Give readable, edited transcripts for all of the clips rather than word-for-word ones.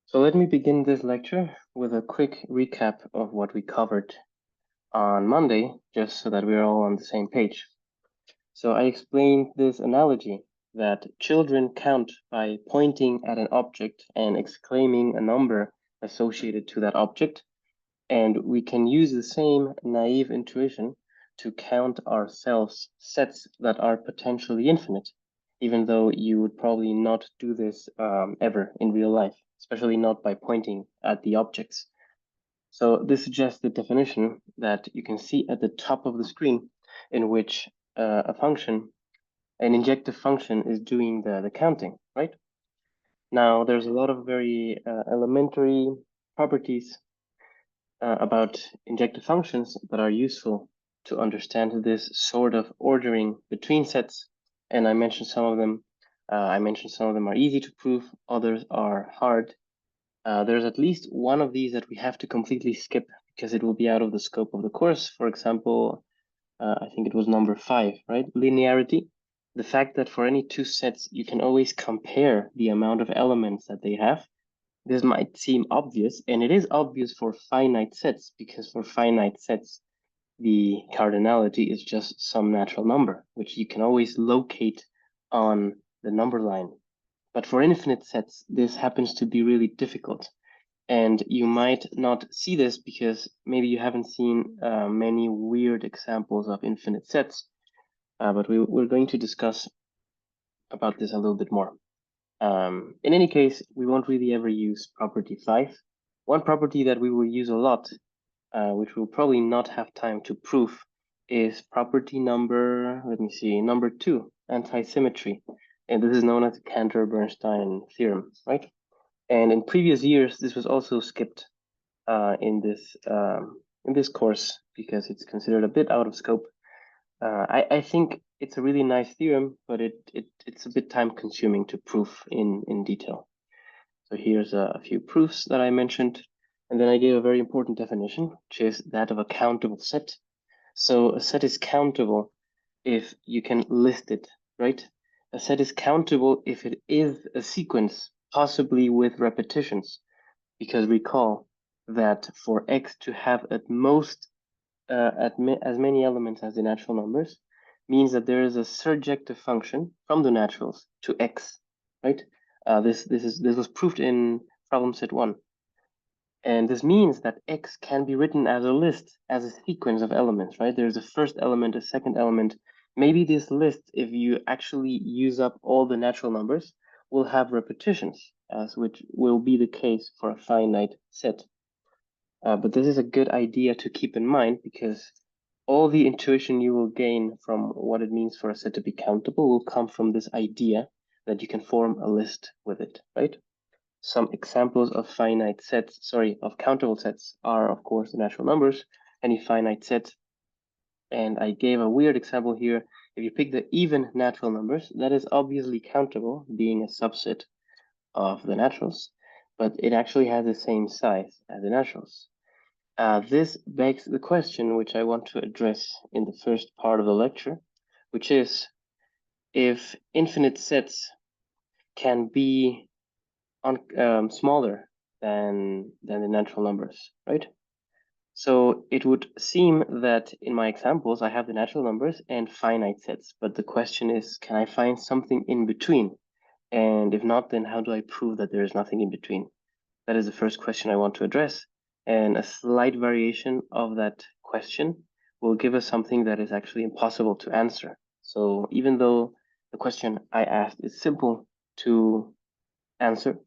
So let me begin this lecture with a quick recap of what we covered on Monday, just so that we're all on the same page. So I explained this analogy that children count by pointing at an object and exclaiming a number associated to that object. And we can use the same naive intuition to count ourselves sets that are potentially infinite, even though you would probably not do this ever in real life, especially not by pointing at the objects. So this suggests the definition that you can see at the top of the screen, in which a function, an injective function, is doing the counting, right? Now, there's a lot of very elementary properties about injective functions that are useful to understand this sort of ordering between sets. And I mentioned some of them. I mentioned some of them are easy to prove, others are hard. There's at least one of these that we have to completely skip because it will be out of the scope of the course. For example, I think it was number 5, right? Linearity. The fact that for any two sets, you can always compare the amount of elements that they have. This might seem obvious, and it is obvious for finite sets, because for finite sets, the cardinality is just some natural number, which you can always locate on the number line. But for infinite sets, this happens to be really difficult. And you might not see this because maybe you haven't seen many weird examples of infinite sets, but we're going to discuss about this a little bit more. In any case, we won't really ever use property 5. One property that we will use a lot, which we'll probably not have time to prove, is property number, let me see, number 2, antisymmetry. And this is known as the Cantor-Bernstein theorem, right? And in previous years, this was also skipped in this course because it's considered a bit out of scope. I think it's a really nice theorem, but it's a bit time consuming to prove in detail. So here's a few proofs that I mentioned, and then I gave a very important definition, which is that of a countable set. So a set is countable if you can list it, right? A set is countable if it is a sequence, possibly with repetitions, because recall that for x to have at most as many elements as the natural numbers means that there is a surjective function from the naturals to x, right? This was proved in problem set 1. And this means that x can be written as a list, as a sequence of elements, right? There's a first element, a second element. Maybe this list, if you actually use up all the natural numbers, will have repetitions, as which will be the case for a finite set. But this is a good idea to keep in mind because all the intuition you will gain from what it means for a set to be countable will come from this idea that you can form a list with it, right? Some examples of finite sets, of countable sets are, of course, the natural numbers, any finite set. And I gave a weird example here. If you pick the even natural numbers, that is obviously countable, being a subset of the naturals, but it actually has the same size as the naturals. This begs the question, which I want to address in the first part of the lecture, which is if infinite sets can be smaller than the natural numbers, right? So it would seem that in my examples, I have the natural numbers and finite sets, but the question is, can I find something in between? And if not, then how do I prove that there is nothing in between? That is the first question I want to address. And a slight variation of that question will give us something that is actually impossible to answer. So even though the question I asked is simple to answer,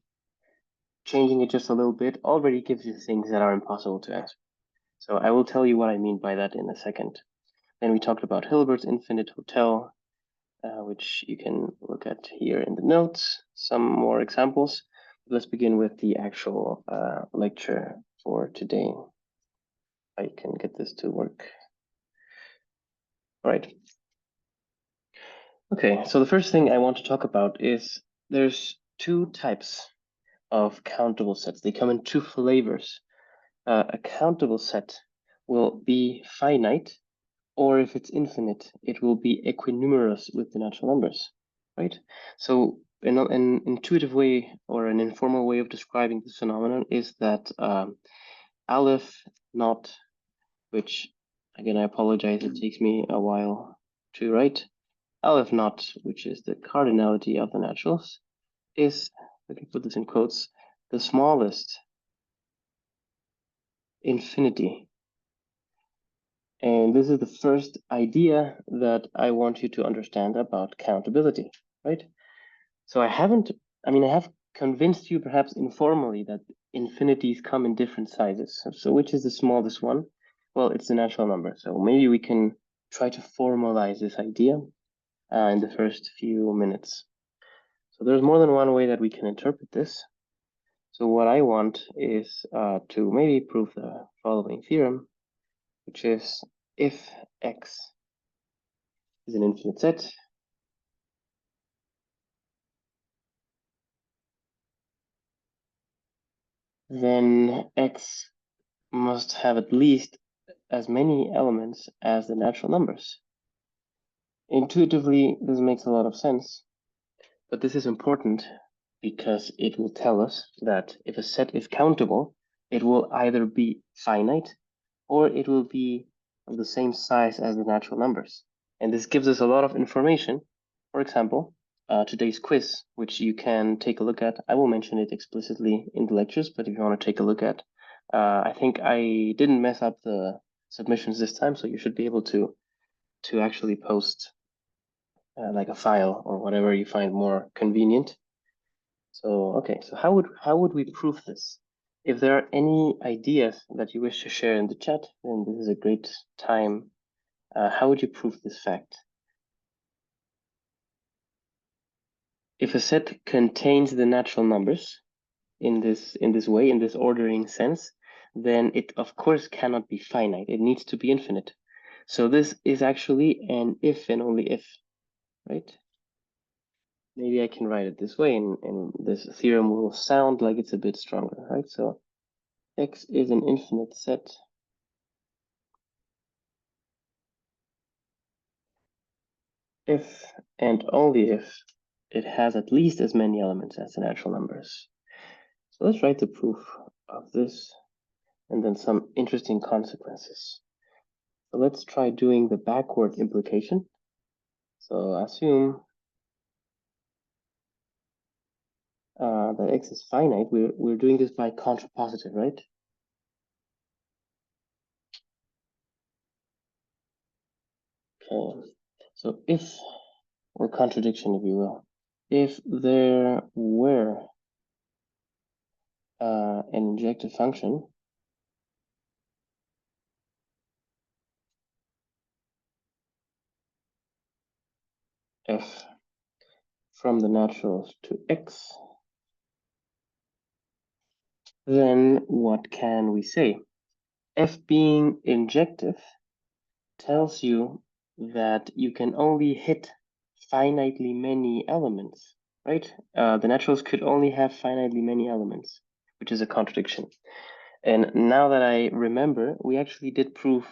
changing it just a little bit already gives you things that are impossible to answer. So I will tell you what I mean by that in a second. Then we talked about Hilbert's infinite hotel, which you can look at here in the notes, some more examples. Let's begin with the actual lecture for today. I can get this to work. All right. Okay, so the first thing I want to talk about is there's two types of countable sets. They come in two flavors. A countable set will be finite, or if it's infinite, it will be equinumerous with the natural numbers, right? So an intuitive way or an informal way of describing this phenomenon is that Aleph naught, which again I apologize, it takes me a while to write. Aleph naught, which is the cardinality of the naturals, is, let me put this in quotes, the smallest infinity. And this is the first idea that I want you to understand about countability, right? So I have convinced you perhaps informally that infinities come in different sizes. So which is the smallest one? Well, it's the natural number. So maybe we can try to formalize this idea in the first few minutes. So there's more than one way that we can interpret this. So what I want is to maybe prove the following theorem, which is if x is an infinite set, then x must have at least as many elements as the natural numbers. Intuitively, this makes a lot of sense, but this is important because it will tell us that if a set is countable, it will either be finite or it will be of the same size as the natural numbers. And this gives us a lot of information. For example, today's quiz, which you can take a look at. I will mention it explicitly in the lectures, but if you want to take a look at, I think I didn't mess up the submissions this time, so you should be able to actually post like a file or whatever you find more convenient. So okay, so how would we prove this? If there are any ideas that you wish to share in the chat, then this is a great time. How would you prove this fact? If a set contains the natural numbers in this way, in this ordering sense, then it of course cannot be finite. It needs to be infinite. So this is actually an if and only if, right? Maybe I can write it this way, and this theorem will sound like it's a bit stronger, right? So X is an infinite set if and only if it has at least as many elements as the natural numbers. So let's write the proof of this and then some interesting consequences. So let's try doing the backward implication. So assume that X is finite. We're doing this by contrapositive, right? Okay, so if, or contradiction, if you will, if there were an injective function f from the naturals to x, then what can we say? F being injective tells you that you can only hit finitely many elements, right? The naturals could only have finitely many elements, which is a contradiction. And now that I remember, we actually did prove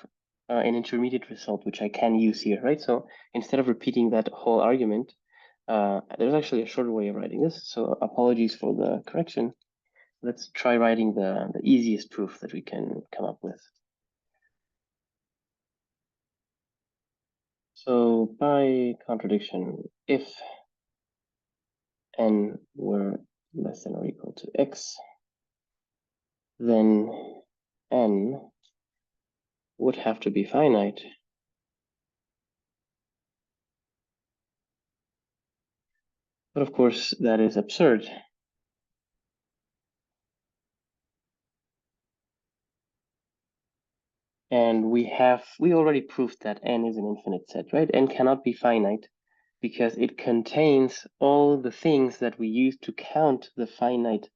an intermediate result, which I can use here, right? So instead of repeating that whole argument, there's actually a shorter way of writing this. So apologies for the correction. Let's try writing the easiest proof that we can come up with. So by contradiction, if n were less than or equal to x, then n would have to be finite. But of course, that is absurd. And we already proved that n is an infinite set, right? N cannot be finite because it contains all the things that we use to count the finite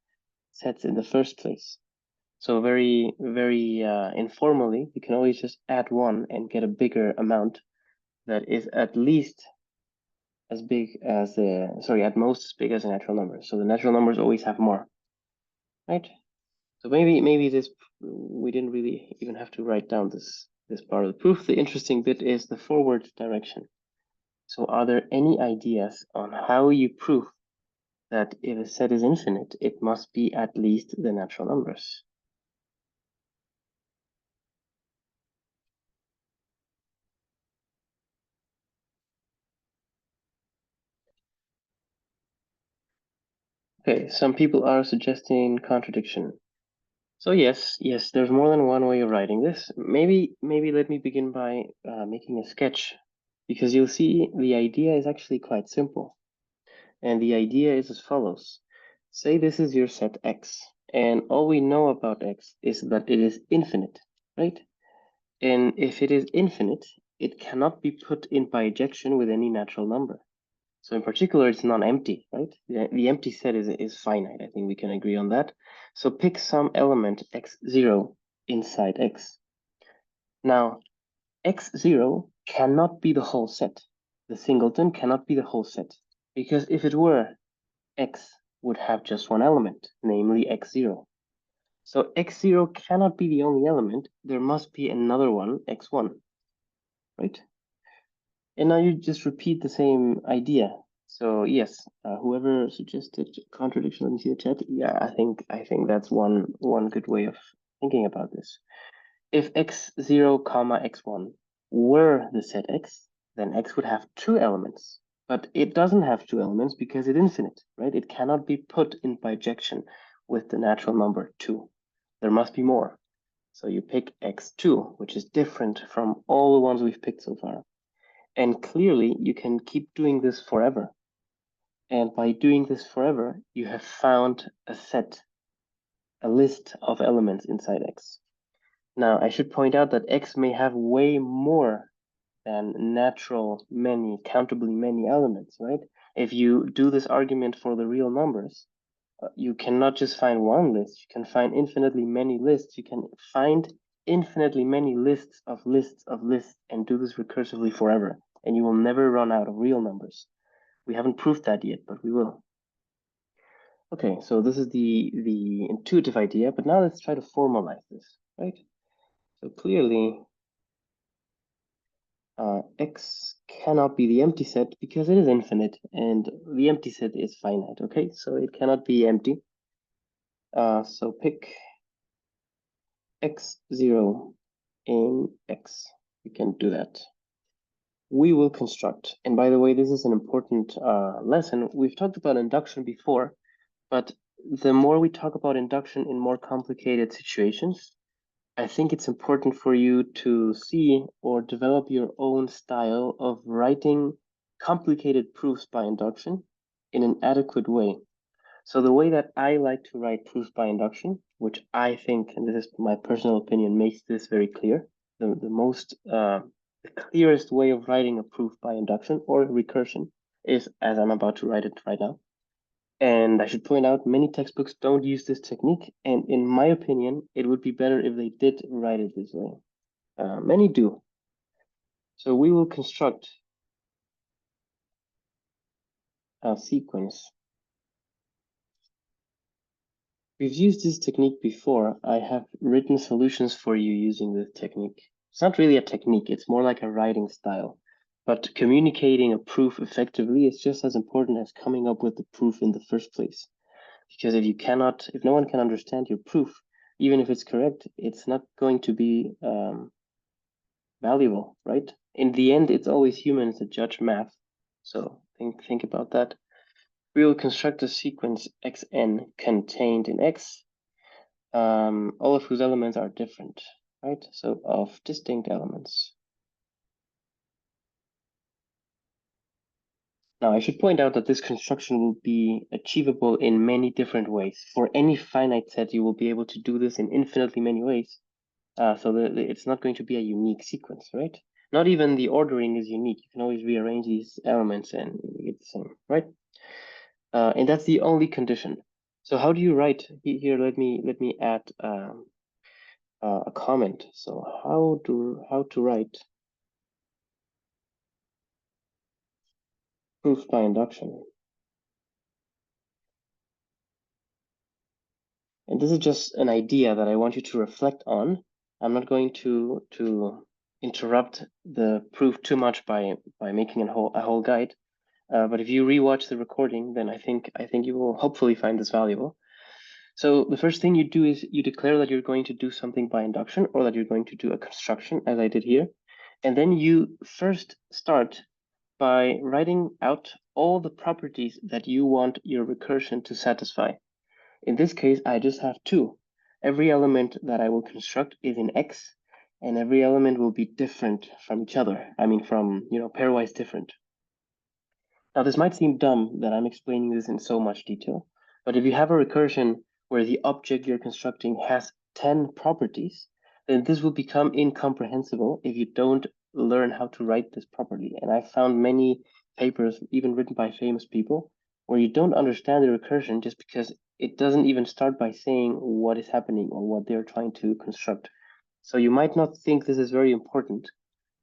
sets in the first place. So very, very informally, we can always just add one and get a bigger amount that is at least as big as at most as big as a natural number. So the natural numbers always have more, right? So maybe this, we didn't really even have to write down this part of the proof. The interesting bit is the forward direction. So are there any ideas on how you prove that if a set is infinite, it must be at least the natural numbers. Okay, some people are suggesting contradiction. So yes, there's more than one way of writing this. Maybe let me begin by making a sketch, because you'll see the idea is actually quite simple. And the idea is as follows. Say this is your set X, and all we know about X is that it is infinite, right? And if it is infinite, it cannot be put in bijection with any natural number. So in particular, it's non-empty, right? The empty set is finite. I think we can agree on that. So pick some element x0 inside X. Now, x0 cannot be the whole set. The singleton cannot be the whole set, because if it were, X would have just one element, namely x0. So x0 cannot be the only element. There must be another one, x1, right? And now you just repeat the same idea. So yes, whoever suggested contradiction, let me see the chat. Yeah, I think that's one good way of thinking about this. If x0 comma x1 were the set X, then X would have two elements. But it doesn't have two elements because it's infinite, right? It cannot be put in bijection with the natural number 2. There must be more. So you pick x2, which is different from all the ones we've picked so far. And clearly, you can keep doing this forever. And by doing this forever, you have found a set, a list of elements inside X. Now, I should point out that X may have way more than natural many, countably many elements, right? If you do this argument for the real numbers, you cannot just find one list. You can find infinitely many lists. You can find infinitely many lists of lists of lists and do this recursively forever. And you will never run out of real numbers. We haven't proved that yet, but we will. Okay, so this is the intuitive idea, but now let's try to formalize this, right? So clearly, X cannot be the empty set because it is infinite, and the empty set is finite, okay? So it cannot be empty. So pick x0 in X. We can do that. We will construct, and by the way, this is an important lesson. We've talked about induction before, but the more we talk about induction in more complicated situations, I think it's important for you to see or develop your own style of writing complicated proofs by induction in an adequate way. So the way that I like to write proofs by induction, which I think, and this is my personal opinion, makes this very clear, the clearest way of writing a proof by induction or recursion is as I'm about to write it right now. And I should point out, many textbooks don't use this technique, and in my opinion, it would be better if they did write it this way. Many do. So we will construct a sequence. We've used this technique before. I have written solutions for you using this technique. It's not really a technique, it's more like a writing style. But communicating a proof effectively is just as important as coming up with the proof in the first place. Because if no one can understand your proof, even if it's correct, it's not going to be valuable, right? In the end, it's always humans that judge math. So think about that. We will construct a sequence xn contained in X, all of whose elements are different, right? So of distinct elements. Now, I should point out that this construction will be achievable in many different ways. For any finite set, you will be able to do this in infinitely many ways. So it's not going to be a unique sequence, right? Not even the ordering is unique. You can always rearrange these elements and you get the same, right? And that's the only condition. So how do you write here? Let me add a comment. So how to write proof by induction? And this is just an idea that I want you to reflect on. I'm not going to interrupt the proof too much by making a whole guide. But if you rewatch the recording, then I think you will hopefully find this valuable. So the first thing you do is you declare that you're going to do something by induction, or that you're going to do a construction, as I did here. And then you first start by writing out all the properties that you want your recursion to satisfy. In this case, I just have two. Every element that I will construct is in X, and every element will be different from each other. I mean, from, pairwise different. Now, this might seem dumb that I'm explaining this in so much detail, but if you have a recursion where the object you're constructing has 10 properties, then this will become incomprehensible if you don't learn how to write this properly. And I found many papers, even written by famous people, where you don't understand the recursion just because it doesn't even start by saying what is happening or what they're trying to construct. So you might not think this is very important,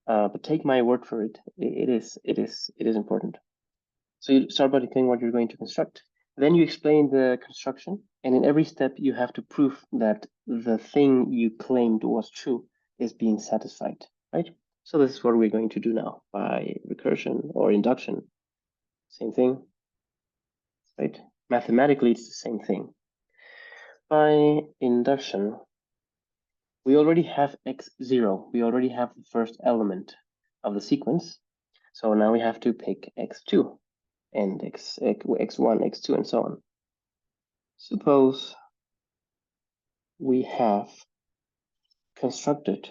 but take my word for it. It is important. So you start by declaring what you're going to construct. Then you explain the construction, and in every step you have to prove that the thing you claimed was true is being satisfied, right? So this is what we're going to do now by recursion or induction. Same thing, right? Mathematically, it's the same thing. By induction, we already have x0. We already have the first element of the sequence. So now we have to pick x2 and x1, x2, and so on. Suppose we have constructed.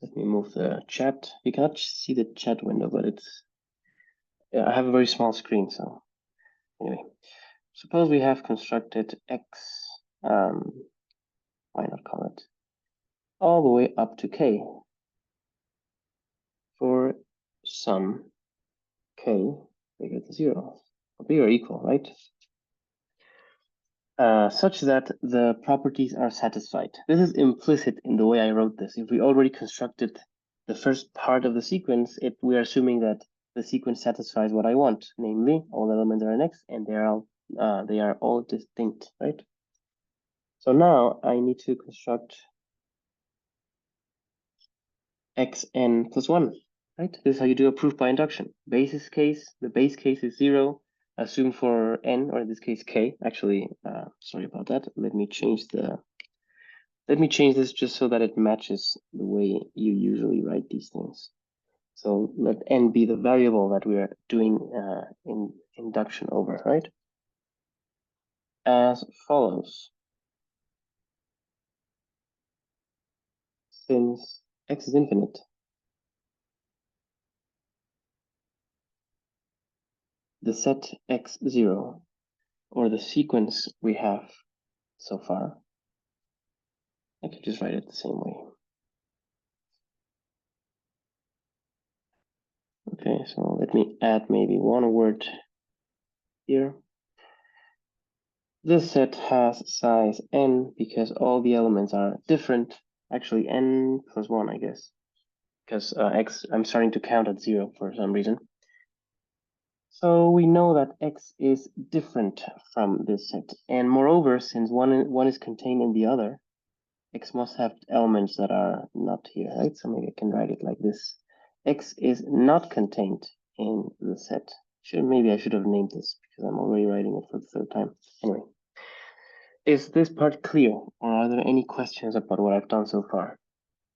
Let me move the chat. You cannot see the chat window, but I have a very small screen, so anyway. Suppose we have constructed x, why not call it, all the way up to k for some k bigger than 0, or bigger or equal, right? Such that the properties are satisfied. This is implicit in the way I wrote this. If we already constructed the first part of the sequence, we are assuming that the sequence satisfies what I want, namely all elements are in X and they are all distinct, right? So now I need to construct xn plus 1, right? This is how you do a proof by induction. The base case is 0. Assume for n, or in this case k. Actually, sorry about that. Let me change this just so that it matches the way you usually write these things. So let n be the variable that we are doing in induction over, right? As follows. Since x is infinite, the set x0, or the sequence we have so far, I could just write it the same way. Okay, so let me add maybe one word here. This set has size n because all the elements are different. Actually, n plus 1, I guess, because I'm starting to count at 0 for some reason. So we know that x is different from this set. And moreover, since one is contained in the other, x must have elements that are not here, right? So maybe I can write it like this. X is not contained in the set. Maybe I should have named this because I'm already writing it for the third time. Anyway, is this part clear, or are there any questions about what I've done so far?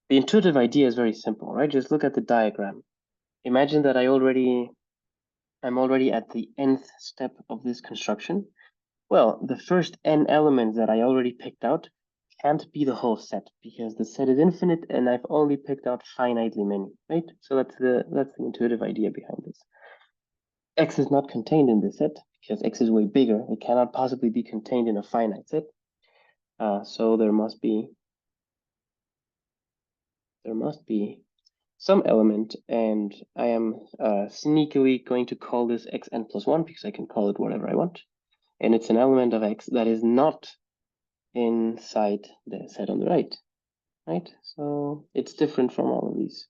The intuitive idea is very simple, right? Just look at the diagram. Imagine that I'm already at the nth step of this construction. Well, the first n elements that I already picked out can't be the whole set because the set is infinite and I've only picked out finitely many, right? So that's the intuitive idea behind this. X is not contained in this set because X is way bigger. It cannot possibly be contained in a finite set. So there must be some element, and I am sneakily going to call this xn plus 1 because I can call it whatever I want. And it's an element of X that is not inside the set on the right? So it's different from all of these.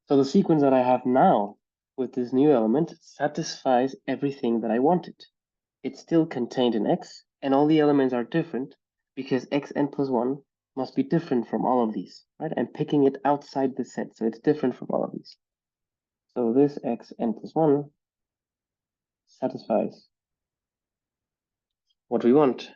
So the sequence that I have now with this new element satisfies everything that I wanted. It's still contained in X, and all the elements are different because xn plus 1 must be different from all of these, right? I'm picking it outside the set, so it's different from all of these. So this xn plus 1 satisfies what we want.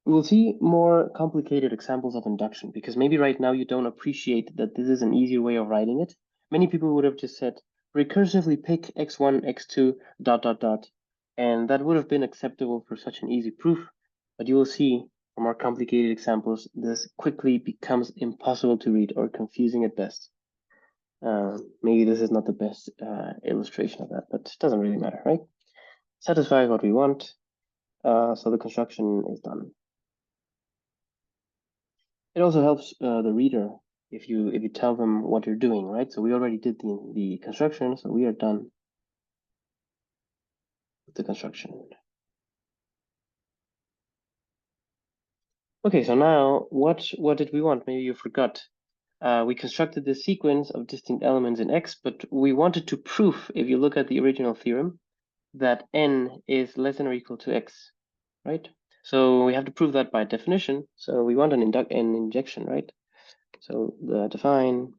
We will see more complicated examples of induction, because maybe right now you don't appreciate that this is an easier way of writing it. Many people would have just said, recursively pick x1, x2, dot, dot, dot, and that would have been acceptable for such an easy proof. But you will see from more complicated examples, this quickly becomes impossible to read or confusing at best. Maybe this is not the best illustration of that, but it doesn't really matter, right? Satisfy what we want, so the construction is done. It also helps the reader if you tell them what you're doing, right? So we already did the construction, so we are done with the construction. Okay, so now what did we want? Maybe you forgot. We constructed this sequence of distinct elements in X, but we wanted to prove, if you look at the original theorem, that n is less than or equal to X, right? So we have to prove that by definition. So we want an injection, right? So define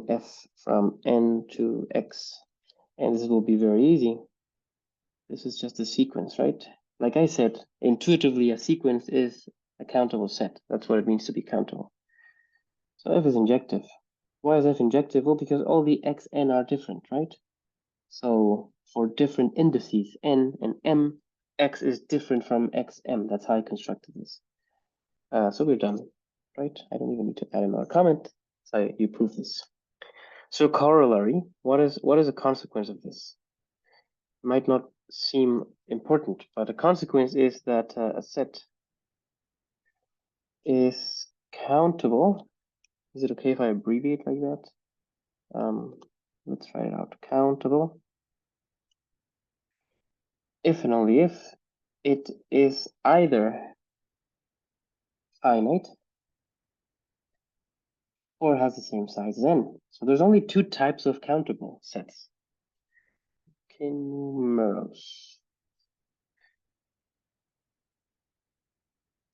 f from n to x, and this will be very easy. This is just a sequence, right? Like I said, intuitively, a sequence is a countable set. That's what it means to be countable. So f is injective. Why is f injective? Well, because all the xn are different, right? So for different indices, n and m, x is different from xm. That's how I constructed this. So we're done, right? I don't even need to add another comment. So you prove this. So corollary, what is a consequence of this? Might not seem important, but a consequence is that a set is countable. Is it okay if I abbreviate like that? Let's try it out. Countable if and only if it is either finite or has the same size as n. So there's only two types of countable sets. Numerous.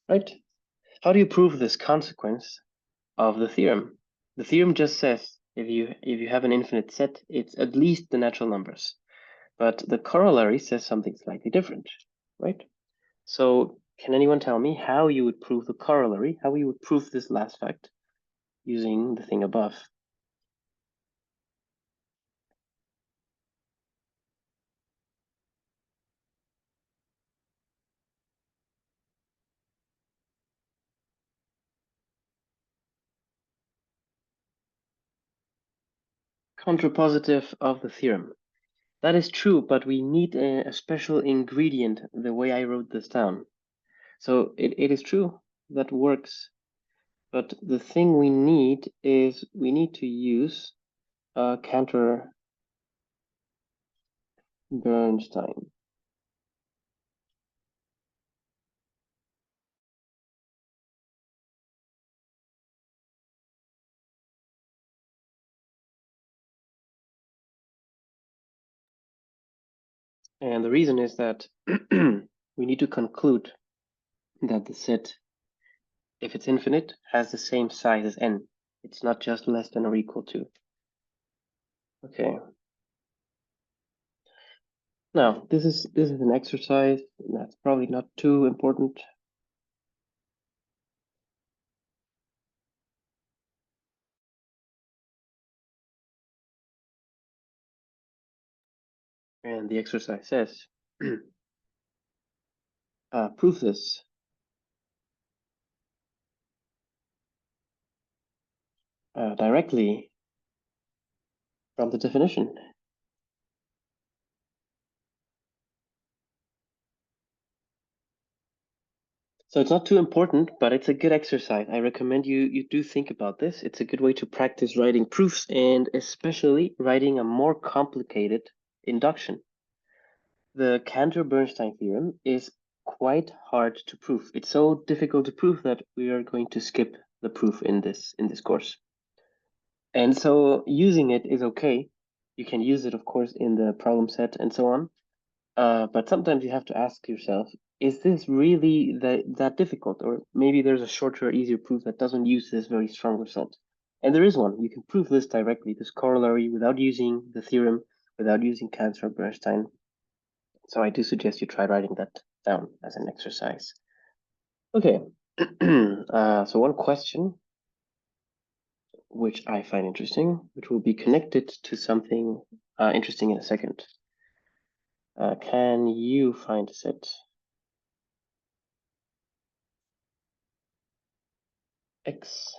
Right? How do you prove this consequence of the theorem? The theorem just says if you have an infinite set, it's at least the natural numbers. But the corollary says something slightly different, right? So can anyone tell me how you would prove the corollary, how you would prove this last fact using the thing above? Contrapositive of the theorem. That is true, but we need a special ingredient the way I wrote this down. So it is true, that works. But the thing we need is we need to use Cantor Bernstein. And the reason is that we need to conclude that the set, if it's infinite, has the same size as n. It's not just less than or equal to. Okay. Now, this is an exercise that's probably not too important. And the exercise says, prove this. Directly from the definition. So it's not too important, but it's a good exercise. I recommend you do think about this. It's a good way to practice writing proofs and especially writing a more complicated induction. The Cantor-Bernstein theorem is quite hard to prove. It's so difficult to prove that we are going to skip the proof in this course. And so using it is okay. You can use it, of course, in the problem set and so on. But sometimes you have to ask yourself, is this really that difficult? Or maybe there's a shorter, easier proof that doesn't use this very strong result. And there is one. You can prove this directly, this corollary, without using the theorem, without using Cantor or Bernstein. So I do suggest you try writing that down as an exercise. Okay, so one question which I find interesting, which will be connected to something interesting in a second. Can you find a set X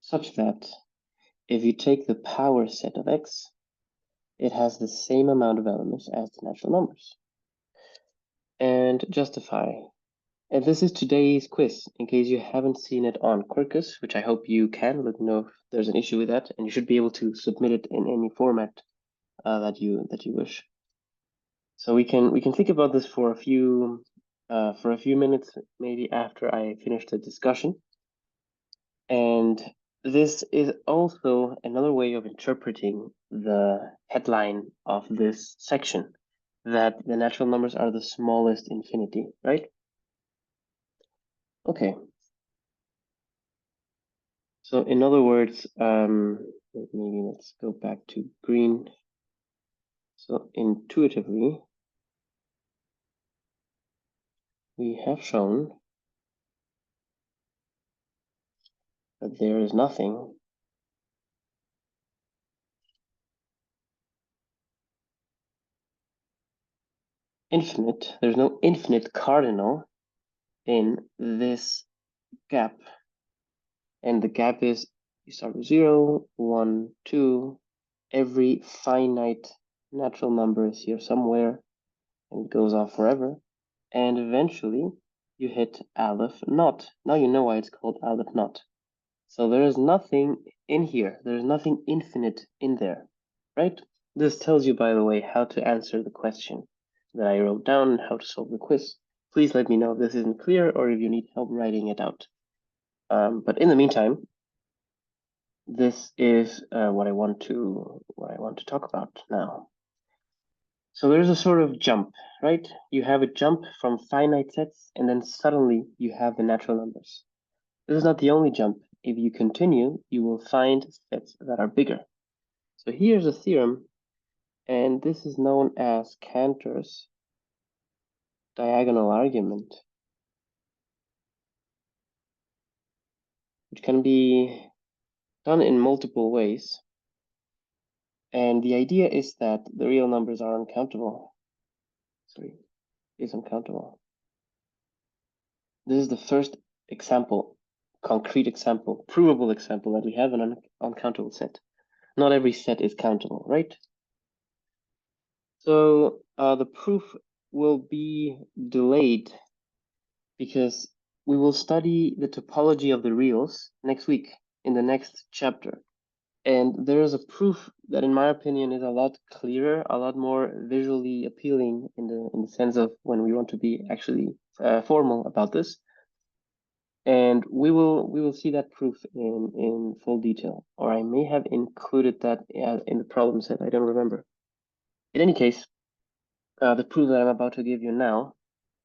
such that if you take the power set of X, it has the same amount of elements as the natural numbers? And justify. And this is today's quiz, in case you haven't seen it on Quirkus, which I hope you can. Let me know if there's an issue with that, and you should be able to submit it in any format that you wish. So we can think about this for a few minutes, maybe after I finish the discussion. And this is also another way of interpreting the headline of this section, that the natural numbers are the smallest infinity, right? Okay. So in other words, maybe let's go back to green. So intuitively, we have shown that there is nothing infinite, there's no infinite cardinal in this gap. And the gap is, you start with 0, 1, 2, every finite natural number is here somewhere, and it goes off forever. And eventually you hit Aleph naught. Now you know why it's called Aleph naught. So there is nothing in here. There's nothing infinite in there, right? This tells you, by the way, how to answer the question that I wrote down and how to solve the quiz. Please let me know if this isn't clear or if you need help writing it out. But in the meantime, this is what I want to talk about now. So there's a sort of jump, right? You have a jump from finite sets, and then suddenly you have the natural numbers. This is not the only jump. If you continue, you will find sets that are bigger. So here's a theorem, and this is known as Cantor's diagonal argument, which can be done in multiple ways. And the idea is that the real numbers are uncountable. Is uncountable. This is the first example, concrete example, provable example that we have an uncountable set. Not every set is countable, right? So the proof will be delayed because we will study the topology of the reals next week in the next chapter. And there is a proof that, in my opinion, is a lot clearer, a lot more visually appealing in the sense of when we want to be actually formal about this. And we will see that proof in full detail, or I may have included that in the problem set. I don't remember. In any case, the proof that I'm about to give you now,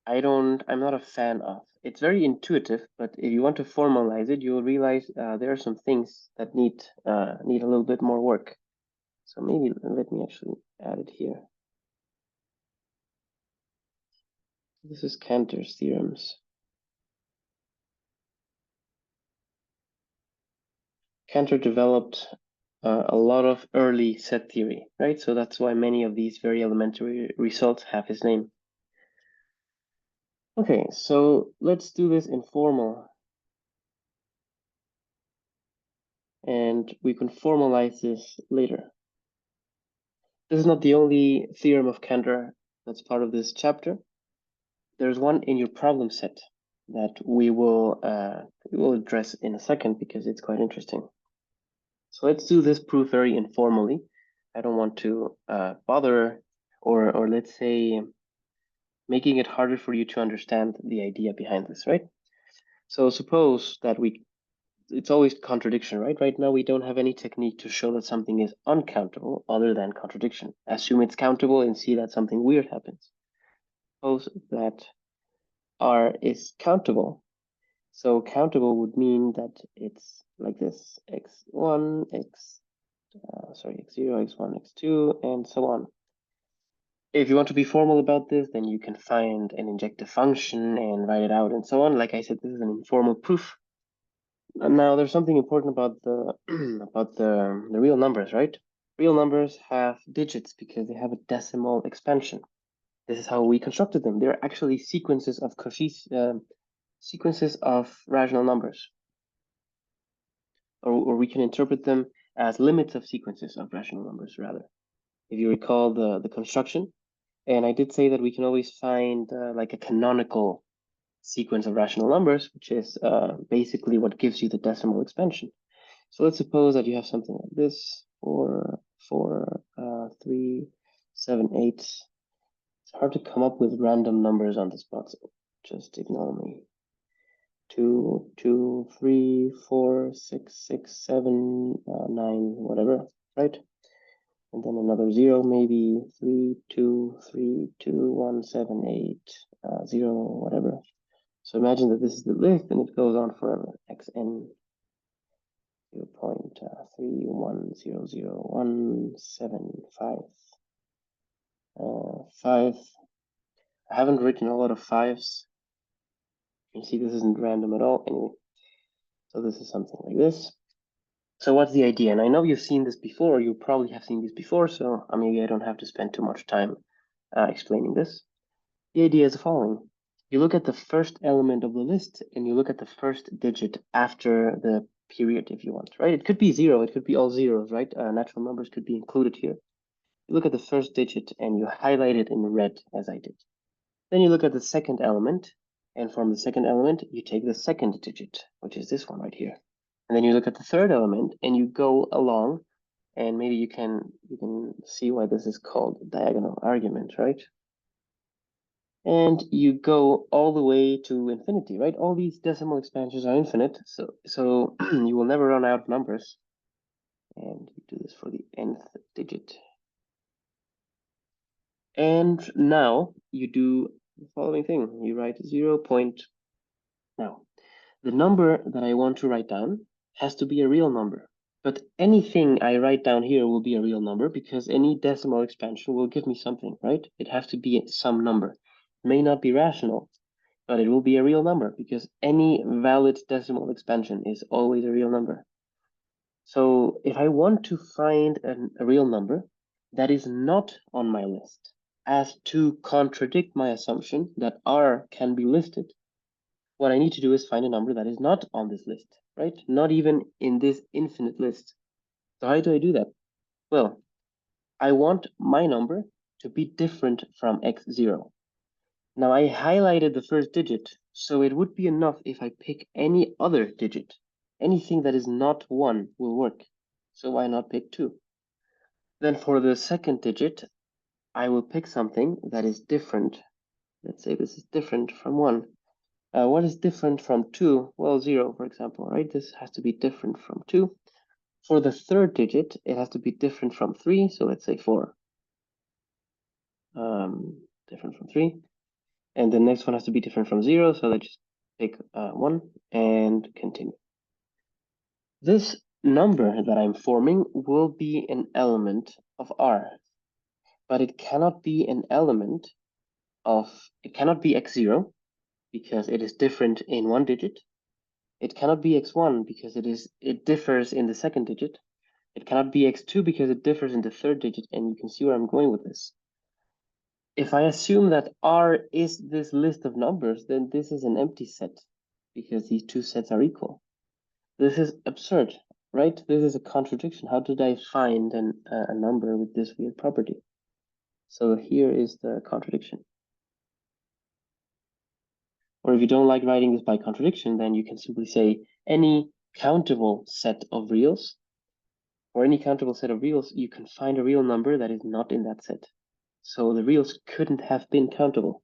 I'm not a fan of. It's very intuitive, but if you want to formalize it, you'll realize there are some things that need a little bit more work. So maybe let me actually add it here. This is Cantor's theorems. Cantor developed a lot of early set theory, right? So that's why many of these very elementary results have his name. Okay, so let's do this informal. And we can formalize this later. This is not the only theorem of Cantor that's part of this chapter. There's one in your problem set that we will address in a second because it's quite interesting. So let's do this proof very informally. I don't want to bother or let's say making it harder for you to understand the idea behind this, right? So suppose that we it's always contradiction, right? Right now, we don't have any technique to show that something is uncountable other than contradiction. Assume it's countable and see that something weird happens. Suppose that R is countable. So countable would mean that it's like this, x1, x0, x1, x2, and so on. If you want to be formal about this, then you can find and inject a function and write it out and so on. Like I said, this is an informal proof. And now there's something important about the about the real numbers, right? Real numbers have digits because they have a decimal expansion. This is how we constructed them. They're actually sequences of sequences of rational numbers, or we can interpret them as limits of sequences of rational numbers, rather. If you recall the construction, and I did say that we can always find like a canonical sequence of rational numbers, which is basically what gives you the decimal expansion. So let's suppose that you have something like this: 4, 4, 3, 7, 8. It's hard to come up with random numbers on the spot, so just ignore me. 2, 2, 3, 4, 6, 6, 7, 9, whatever, right? And then another 0, maybe 3, 2, 3, 2, 1, 7, 8, 0, whatever. So imagine that this is the list and it goes on forever. xn 0.3100175. 5. I haven't written a lot of 5s. You can see this isn't random at all. Anyway, so this is something like this. So what's the idea? And I know you've seen this before, or you probably have seen this before, so maybe I don't have to spend too much time explaining this. The idea is the following. You look at the first element of the list, and you look at the first digit after the period, if you want, right? It could be 0, it could be all zeros, right? Natural numbers could be included here. You look at the first digit, and you highlight it in red, as I did. Then you look at the second element, and from the second element, you take the second digit, which is this one right here. And then you look at the third element, and you go along, and maybe you can see why this is called diagonal argument, right? And you go all the way to infinity, right? All these decimal expansions are infinite, so you will never run out of numbers. And you do this for the nth digit. And now you do the following thing. You write 0. Now, the number that I want to write down has to be a real number. But anything I write down here will be a real number because any decimal expansion will give me something, right? It has to be some number. It may not be rational, but it will be a real number because any valid decimal expansion is always a real number. So if I want to find a real number that is not on my list, as to contradict my assumption that R can be listed, what I need to do is find a number that is not on this list, right? Not even in this infinite list. So how do I do that? Well, I want my number to be different from x0. Now I highlighted the first digit, so it would be enough if I pick any other digit. Anything that is not 1 will work. So why not pick 2? Then for the second digit, I will pick something that is different. Let's say this is different from 1. What is different from 2? Well, 0, for example, right? This has to be different from 2. For the third digit, it has to be different from 3. So let's say 4. Different from 3. And the next one has to be different from 0. So let's just pick 1 and continue. This number that I'm forming will be an element of R, but it cannot be an element it cannot be x0 because it is different in 1 digit. It cannot be x1 because it differs in the second digit. It cannot be x2 because it differs in the third digit, and you can see where I'm going with this. If I assume that R is this list of numbers, then this is an empty set because these two sets are equal. This is absurd, right? This is a contradiction. How did I find a number with this weird property? So here is the contradiction. Or if you don't like writing this by contradiction, then you can simply say any countable set of reals, or any countable set of reals, you can find a real number that is not in that set. So the reals couldn't have been countable.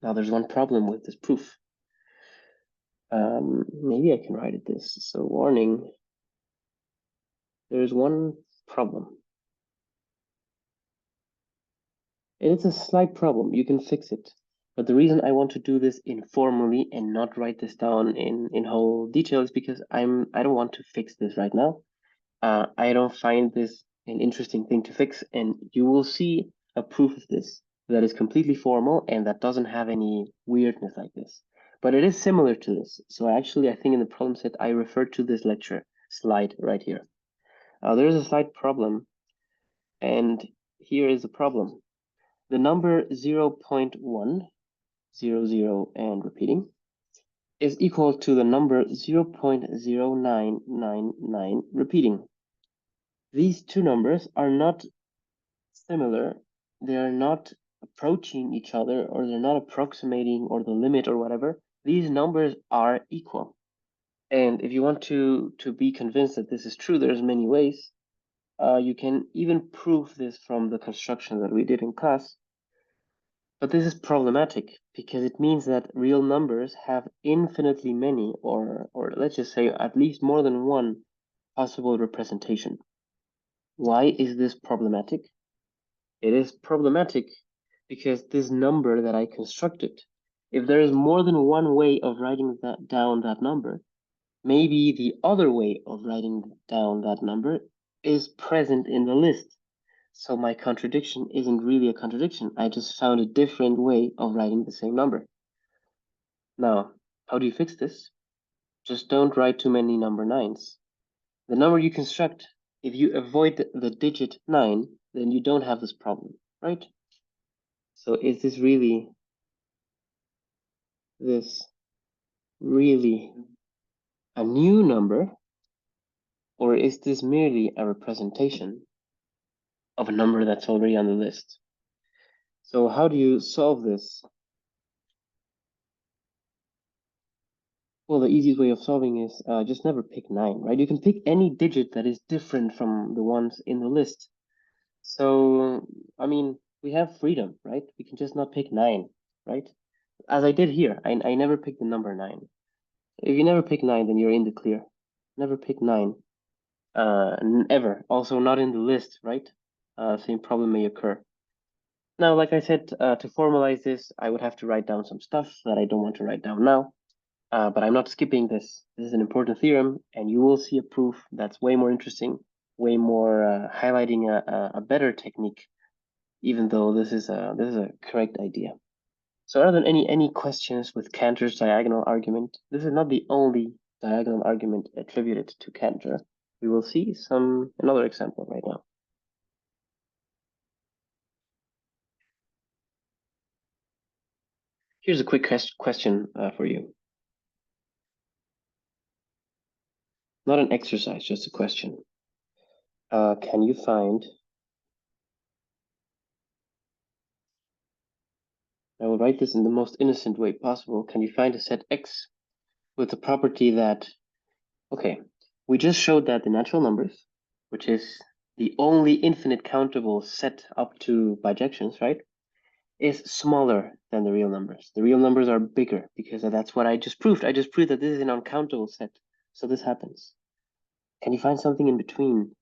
Now there's one problem with this proof. Maybe I can write it this. So warning, there's one problem. And it's a slight problem. You can fix it. But the reason I want to do this informally and not write this down in whole detail is because I don't want to fix this right now. I don't find this an interesting thing to fix, and you will see a proof of this that is completely formal and that doesn't have any weirdness like this. But it is similar to this. So actually, I think in the problem set, I referred to this lecture slide right here. There is a slight problem, and here is the problem. The number 0.1, 0, and repeating, is equal to the number 0.0999 repeating. These two numbers are not similar. They are not approaching each other, or they're not approximating or the limit or whatever. These numbers are equal. And if you want to be convinced that this is true, there's many ways. You can even prove this from the construction that we did in class. But this is problematic because it means that real numbers have infinitely many, or let's just say at least more than one possible representation. Why is this problematic? It is problematic because this number that I constructed, if there is more than one way of writing down that number, maybe the other way of writing down that number is present in the list. So my contradiction isn't really a contradiction. I just found a different way of writing the same number. Now, how do you fix this? Just don't write too many number nines. The number you construct, if you avoid the digit 9, then you don't have this problem, right? So is this really a new number, or is this merely a representation of a number that's already on the list? So how do you solve this? Well, the easiest way of solving is just never pick 9, right? You can pick any digit that is different from the ones in the list. So, I mean, we have freedom, right? We can just not pick 9, right? As I did here, I never picked the number 9. If you never pick 9, then you're in the clear. Never pick 9, ever. Also not in the list, right? Same problem may occur. Now, like I said, to formalize this, I would have to write down some stuff that I don't want to write down now. But I'm not skipping this. This is an important theorem, and you will see a proof that's way more interesting, way more highlighting a better technique, even though this is a correct idea. So are there any questions with Cantor's diagonal argument? This is not the only diagonal argument attributed to Cantor. We will see another example right now. Here's a quick question for you. Not an exercise, just a question. Can you find, I will write this in the most innocent way possible. Can you find a set X with the property that, okay, we just showed that the natural numbers, which is the only infinite countable set up to bijections, right, is smaller than the real numbers. The real numbers are bigger because that's what I just proved. I just proved that this is an uncountable set. So this happens. Can you find something in between?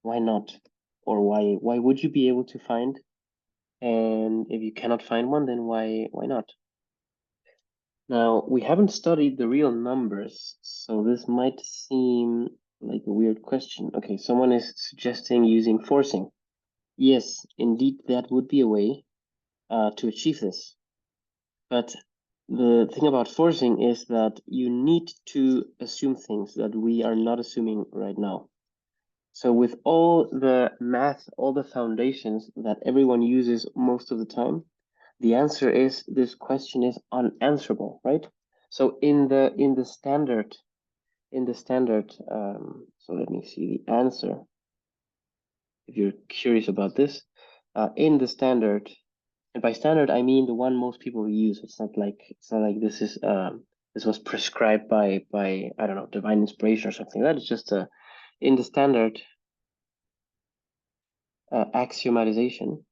Why not? Or why would you be able to find? And if you cannot find one, then why not? Now, we haven't studied the real numbers, so this might seem like a weird question. Okay, someone is suggesting using forcing. Yes, indeed, that would be a way to achieve this. But the thing about forcing is that you need to assume things that we are not assuming right now. So with all the math, all the foundations that everyone uses most of the time, the answer is this question is unanswerable, right? So in the standard, so let me see the answer. If you're curious about this, in the standard, and by standard I mean the one most people use. It's not like this was prescribed by I don't know, divine inspiration or something. That is just in the standard axiomatization.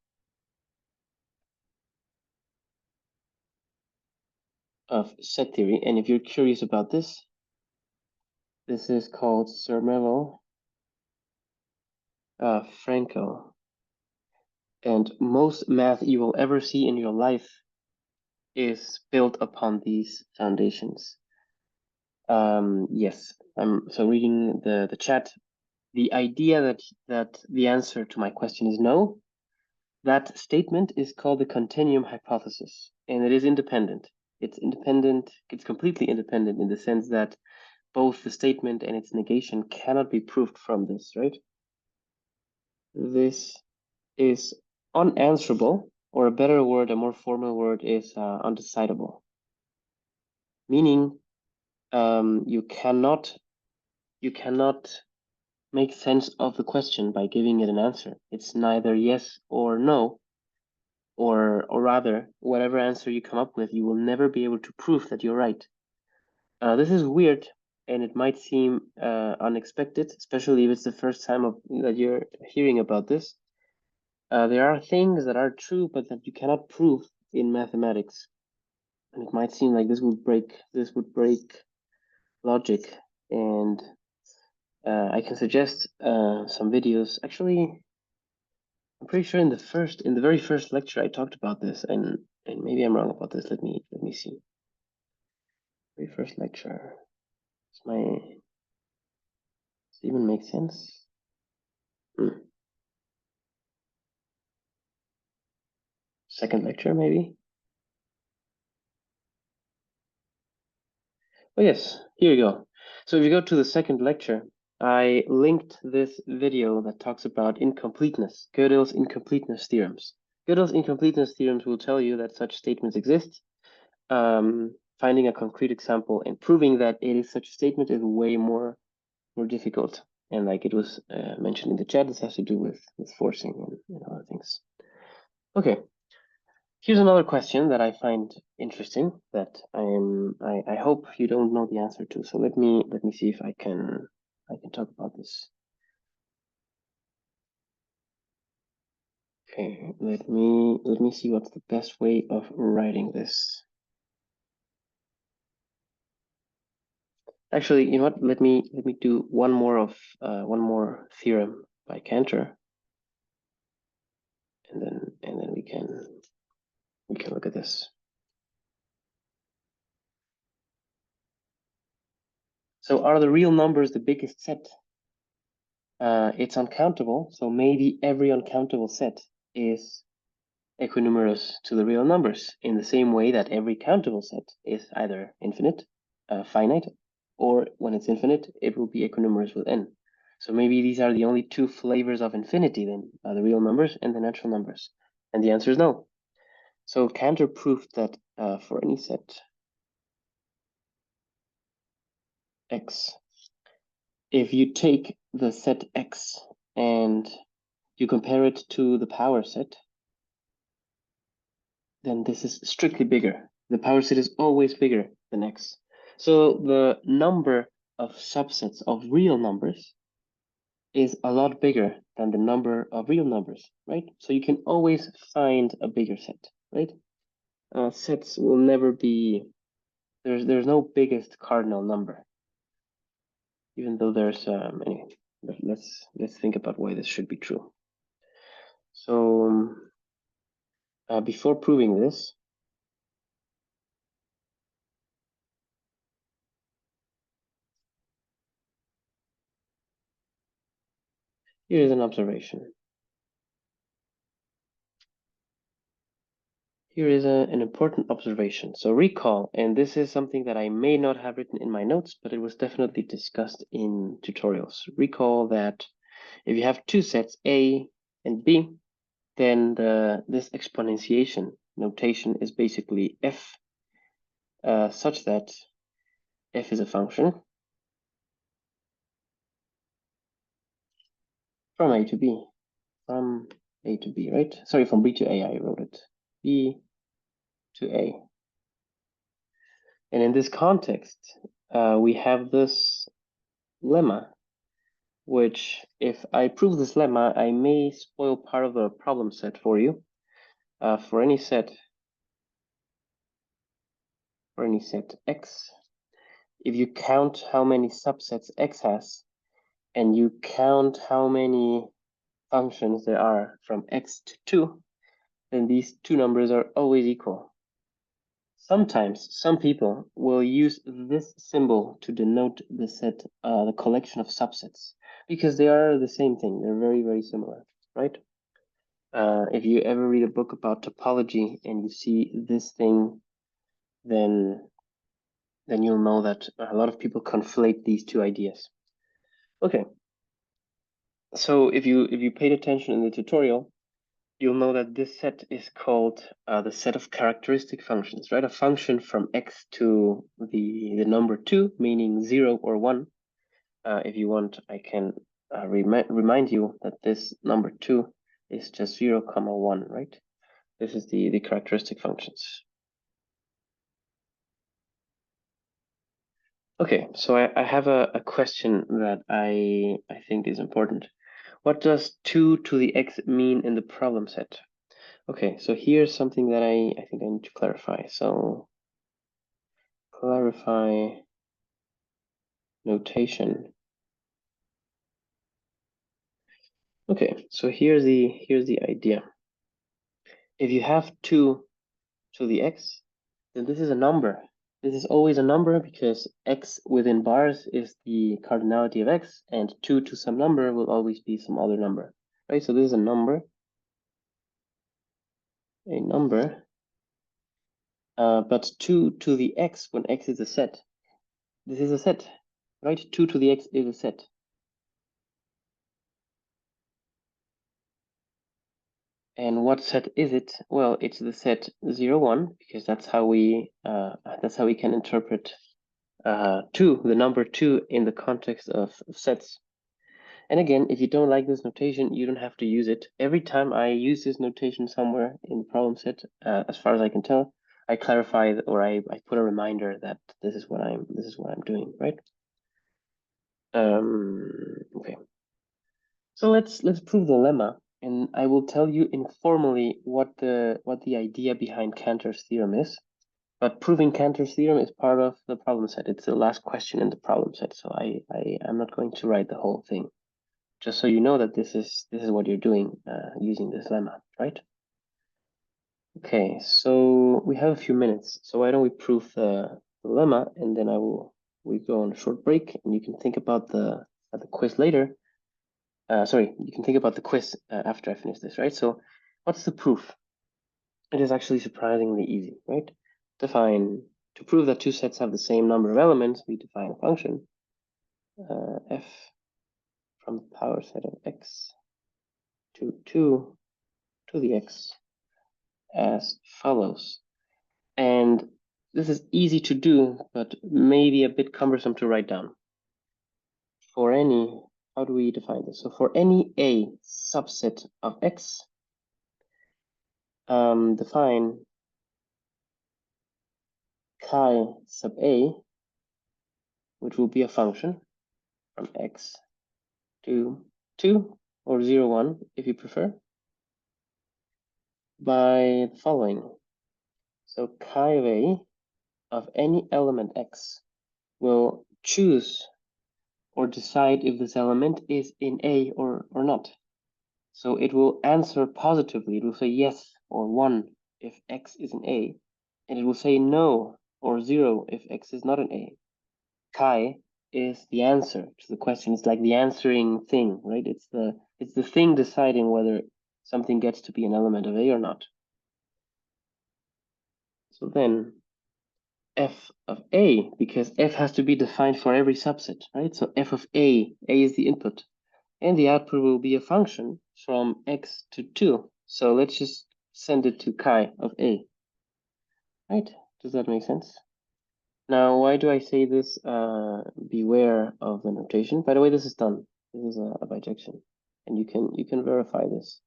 of set theory. And if you're curious about this, this is called Zermelo Franco. And most math you will ever see in your life is built upon these foundations. Yes, I'm so reading the chat. The idea that the answer to my question is no, that statement is called the continuum hypothesis, and it is independent. It's independent, it's completely independent in the sense that both the statement and its negation cannot be proved from this, right? This is unanswerable, or a better word, a more formal word is undecidable. Meaning, you cannot make sense of the question by giving it an answer. It's neither yes or no, or rather, whatever answer you come up with, you will never be able to prove that you're right. This is weird, and it might seem unexpected, especially if it's the first time that you're hearing about this. There are things that are true, but that you cannot prove in mathematics, and it might seem like this would break logic. And I can suggest some videos. Actually, I'm pretty sure in the very first lecture I talked about this, and maybe I'm wrong about this. Let me see. Very first lecture. Does it even make sense? Second lecture, maybe. Oh yes, here you go. So if you go to the second lecture, I linked this video that talks about incompleteness, Gödel's incompleteness theorems. Gödel's incompleteness theorems will tell you that such statements exist. Finding a concrete example and proving that it is such a statement is way more difficult. And like it was mentioned in the chat, this has to do with forcing and other things. Okay, here's another question that I find interesting that I hope you don't know the answer to. So let me see if I can talk about this. Okay, let me see what's the best way of writing this. Actually, you know what? Let me do one more theorem by Cantor, and then we can look at this. So, are the real numbers the biggest set? It's uncountable, so maybe every uncountable set is equinumerous to the real numbers, in the same way that every countable set is either infinite, finite, or when it's infinite, it will be equinumerous with n. So maybe these are the only two flavors of infinity then, the real numbers and the natural numbers. And the answer is no. So Cantor proved that for any set x, if you take the set x and you compare it to the power set, then this is strictly bigger. The power set is always bigger than x. So the number of subsets of real numbers is a lot bigger than the number of real numbers, right? So you can always find a bigger set, right? Sets will never be, there's no biggest cardinal number, even though there's, anyway, but let's think about why this should be true. So before proving this, here is an observation. Here is an important observation. So recall, and this is something that I may not have written in my notes, but it was definitely discussed in tutorials. Recall that if you have two sets, A and B, then this exponentiation notation is basically f, such that f is a function from A to B. From A to B, right? Sorry, from B to A, I wrote it. B to A. And in this context, we have this lemma, which if I prove this lemma, I may spoil part of the problem set for you. For any set for any set X, if you count how many subsets X has, and you count how many functions there are from X to 2, then these two numbers are always equal. Sometimes some people will use this symbol to denote the set, the collection of subsets, because they are the same thing. They're very, very similar, right? If you ever read a book about topology and you see this thing, then you'll know that a lot of people conflate these two ideas. Okay. So if you paid attention in the tutorial, you'll know that this set is called the set of characteristic functions, right? A function from X to the number 2, meaning 0 or 1. If you want, I can remind you that this number 2 is just 0, 1, right? This is the characteristic functions. Okay, so I have a question that I think is important. What does 2 to the x mean in the problem set? Okay, so here's something that I think I need to clarify. So clarify notation. Okay, so here's the idea. If you have 2 to the x, then this is a number. This is always a number because x within bars is the cardinality of x, and 2 to some number will always be some other number, right? So this is a number. But 2 to the x when x is a set. This is a set, right? 2 to the x is a set. And what set is it? Well, it's the set 0, 1, because that's how we can interpret 2, the number 2, in the context of sets. And again, if you don't like this notation, you don't have to use it. Every time I use this notation somewhere in the problem set, as far as I can tell, I clarify or I put a reminder that this is what I'm doing, right? Okay. So let's prove the lemma, and I will tell you informally what the idea behind Cantor's theorem is. But proving Cantor's theorem is part of the problem set. It's the last question in the problem set, so I'm not going to write the whole thing. Just so you know that this is what you're doing using this lemma, right? Okay, so we have a few minutes. So why don't we prove the lemma, and then we go on a short break, and you can think about the quiz later. Sorry, you can think about the quiz after I finish this, right? So what's the proof? It is actually surprisingly easy, right? To prove that two sets have the same number of elements, we define a function, f from the power set of x to 2 to the x as follows. And this is easy to do, but maybe a bit cumbersome to write down. For any, how do we define this? So for any a subset of x, define chi sub a, which will be a function from x to 2 or 0, 1, if you prefer, by the following. So chi of a of any element x will choose or decide if this element is in A or not. So it will answer positively. It will say yes or 1 if x is in A, and it will say no or 0 if x is not in A. Chi is the answer to the question. It's like the answering thing, right? It's the thing deciding whether something gets to be an element of A or not. So then f of A, because f has to be defined for every subset, right? So f of A is the input, and the output will be a function from x to 2. So let's just send it to chi of A, right? Does that make sense? Now, why do I say this? Beware of the notation. By the way, this is done. This is a bijection, and you can verify this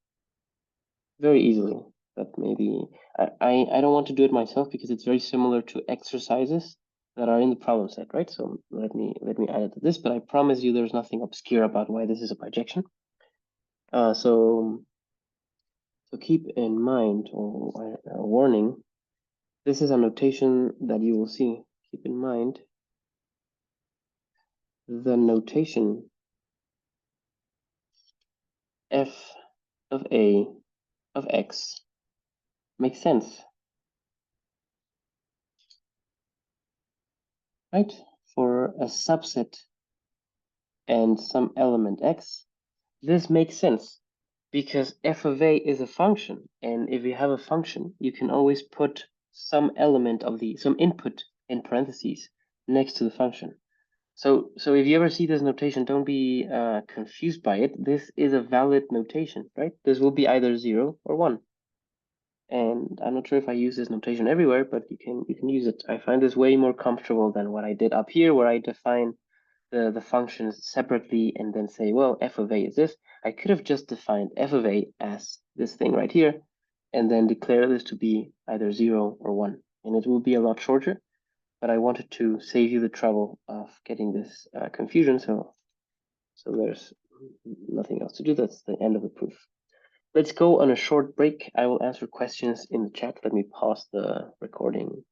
very easily. But maybe I don't want to do it myself because it's very similar to exercises that are in the problem set, right? So let me add it to this. But I promise you, there's nothing obscure about why this is a bijection. So keep in mind, or a warning, This is a notation that you will see. Keep in mind, the notation f of a of x makes sense, right? For a subset and some element x, this makes sense because f of a is a function, and if you have a function, you can always put some element of some input in parentheses next to the function. So if you ever see this notation, don't be confused by it. This is a valid notation, right? This will be either 0 or 1. And I'm not sure if I use this notation everywhere, but you can use it. I find this way more comfortable than what I did up here, where I define the functions separately and then say, well, f of a is this. I could have just defined f of a as this thing right here, and then declare this to be either 0 or 1. And it will be a lot shorter, but I wanted to save you the trouble of getting this confusion, so there's nothing else to do. That's the end of the proof. Let's go on a short break. I will answer questions in the chat. Let me pause the recording.